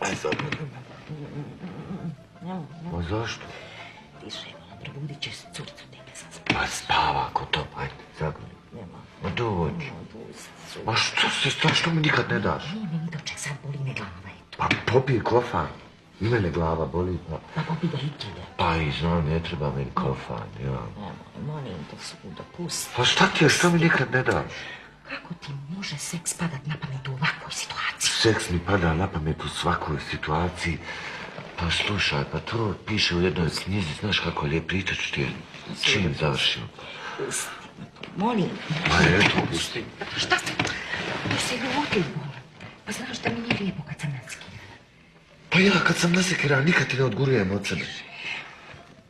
Aj sad. Ma zašto? Tiše, malo, probudit će se curicu tebe sad. Pa spava ko to, ajde, zagoni. Nema. Ma dođi. Ma što mi nikad ne daš? Nije meni doček, sad boli me glava, eto. Pa popij kofan. I mene glava boli. Pa popij ga hitide. Pa i znam, ne treba meni kofan, ja. Nemoj, molim te, Sudo, pusti. Pa šta ti je, što mi nikad ne daš? Kako ti može seks padat na pamet u ovakvoj situaciji? Seks mi pada na pamet u svakoj situaciji. Pa slušaj, pa to piše u jednoj knjizi, znaš kako lijep pričat ti je čim završio. Pusti, molim. Pa eto, pusti. Šta se? Ne se ljuti, molim. Pa znaš da mi nije lijepo kad sam naskiran. Pa ja kad sam nasekiran nikad ti ne odgurujem od sebe.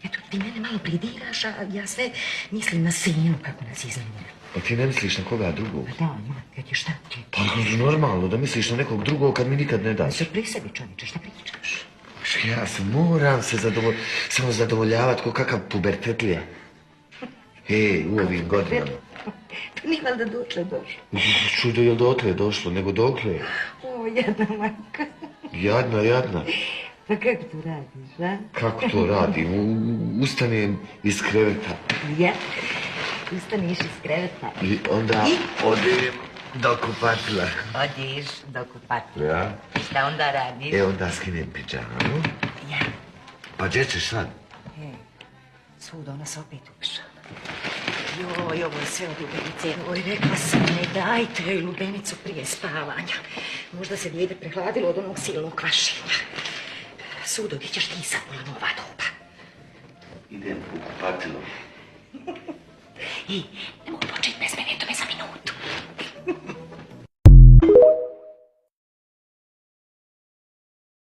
Eto, ti mene malo pridiraš, a ja sve mislim na sinu kako nas iznamljuju. Pa ti ne misliš na koga drugog? Pa da, kad je šta ti? Pa normalno da misliš na nekog drugog kad mi nikad ne daš. Sve pri sebi, čovječe, šta pričaš? Ja se moram samo zadovoljavati ko kakav pubertetlija. Ej, u ovim godinama. Pa nije valjda dotle došlo. Čudo je li dotle došlo, nego dokle? O, jedna majka. Jadna. Pa kako to radiš, a? Kako to radim? Ustanem iz kreveta. Ja? Ustaniš iz kreveta. I onda odem do kupatila. Odiš do kupatila. Ja? I šta onda radiš? Onda skinem pidžamu. Ja. Pa gdje ćeš sad? Svuda, ona se opet upšala. Joj, ovo je sve od lubenice. Oj, rekla sam ne dajte joj lubenicu prije spavanja. Možda se dijete prehladilo od onog silnog kvašenja. Sudo, gdje ćeš ti sad u ova doba? Idem u kupatilo. I, nemoj